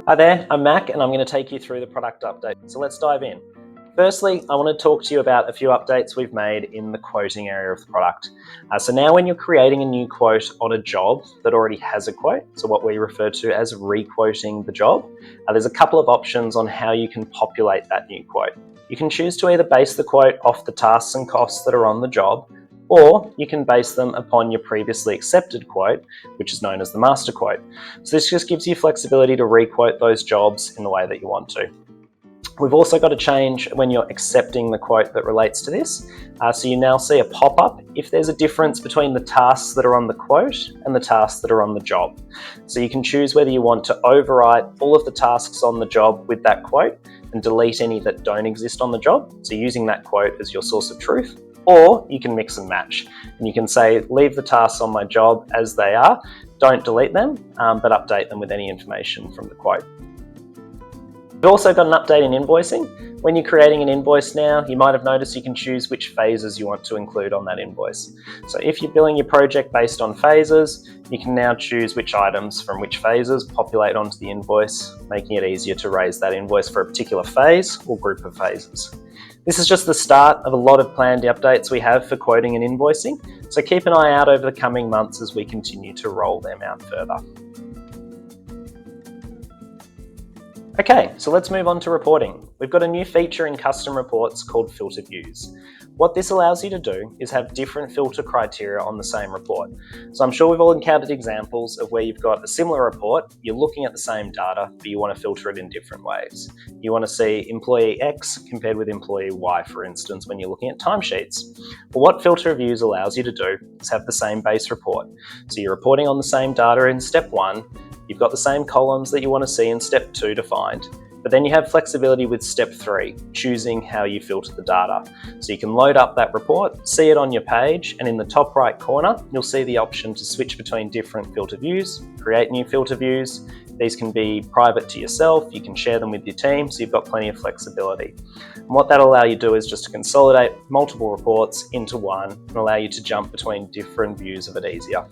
Hi there, I'm Mac and I'm going to take you through the product update. So let's dive in. Firstly, I want to talk to you about a few updates we've made in the quoting area of the product. So now when you're creating a new quote on a job that already has a quote, so what we refer to as re-quoting the job, there's a couple of options on how you can populate that new quote. You can choose to either base the quote off the tasks and costs that are on the job, or you can base them upon your previously accepted quote, which is known as the master quote. So this just gives you flexibility to re-quote those jobs in the way that you want to. We've also got a change when you're accepting the quote that relates to this. So you now see a pop-up if there's a difference between the tasks that are on the quote and the tasks that are on the job. So you can choose whether you want to overwrite all of the tasks on the job with that quote and delete any that don't exist on the job, so using that quote as your source of truth. Or you can mix and match, and you can say, leave the tasks on my job as they are, don't delete them, but update them with any information from the quote. We've also got an update in invoicing. When you're creating an invoice now, you might have noticed you can choose which phases you want to include on that invoice. So if you're billing your project based on phases, you can now choose which items from which phases populate onto the invoice, making it easier to raise that invoice for a particular phase or group of phases. This is just the start of a lot of planned updates we have for quoting and invoicing, so keep an eye out over the coming months as we continue to roll them out further. Okay, so let's move on to reporting. We've got a new feature in custom reports called filter views. What this allows you to do is have different filter criteria on the same report. So I'm sure we've all encountered examples of where you've got a similar report, you're looking at the same data, but you want to filter it in different ways. You want to see employee X compared with employee Y, for instance, when you're looking at timesheets. Well, what filter views allows you to do is have the same base report. So you're reporting on the same data in step 1, you've got the same columns that you want to see in step 2 defined, but then you have flexibility with step 3, choosing how you filter the data. So you can load up that report, see it on your page, and in the top right corner, you'll see the option to switch between different filter views, create new filter views. These can be private to yourself, you can share them with your team, so you've got plenty of flexibility. And what that'll allow you to do is just to consolidate multiple reports into one and allow you to jump between different views of it easier.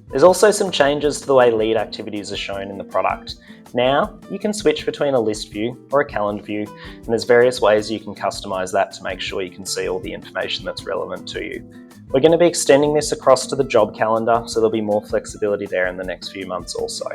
There's also some changes to the way lead activities are shown in the product. Now, you can switch between a list view or a calendar view, and there's various ways you can customize that to make sure you can see all the information that's relevant to you. We're going to be extending this across to the job calendar, so there'll be more flexibility there in the next few months also.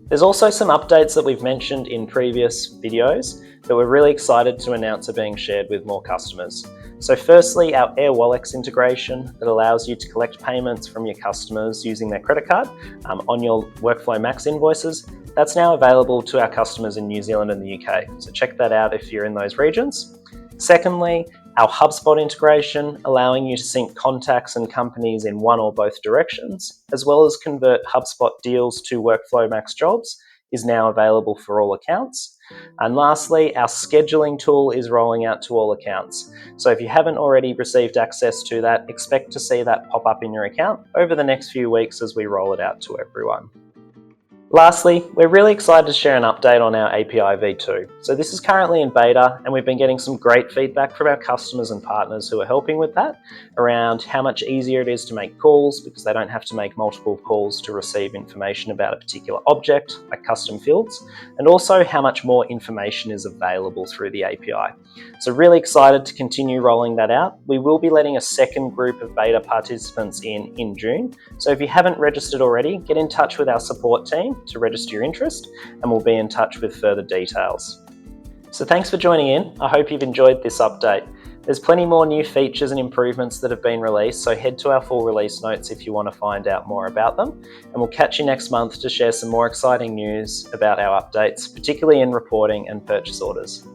There's also some updates that we've mentioned in previous videos that we're really excited to announce are being shared with more customers. So firstly, our Airwallex integration that allows you to collect payments from your customers using their credit card on your WorkflowMax invoices. That's now available to our customers in New Zealand and the UK. So check that out if you're in those regions. Secondly, our HubSpot integration, allowing you to sync contacts and companies in one or both directions, as well as convert HubSpot deals to WorkflowMax jobs, is now available for all accounts. And lastly, our scheduling tool is rolling out to all accounts. So if you haven't already received access to that, expect to see that pop up in your account over the next few weeks as we roll it out to everyone. Lastly, we're really excited to share an update on our API v2. So this is currently in beta, and we've been getting some great feedback from our customers and partners who are helping with that around how much easier it is to make calls because they don't have to make multiple calls to receive information about a particular object, like custom fields, and also how much more information is available through the API. So really excited to continue rolling that out. We will be letting a second group of beta participants in June. So if you haven't registered already, get in touch with our support team to register your interest, and we'll be in touch with further details. So thanks for joining in. I hope you've enjoyed this update. There's plenty more new features and improvements that have been released, so head to our full release notes if you want to find out more about them. And we'll catch you next month to share some more exciting news about our updates, particularly in reporting and purchase orders.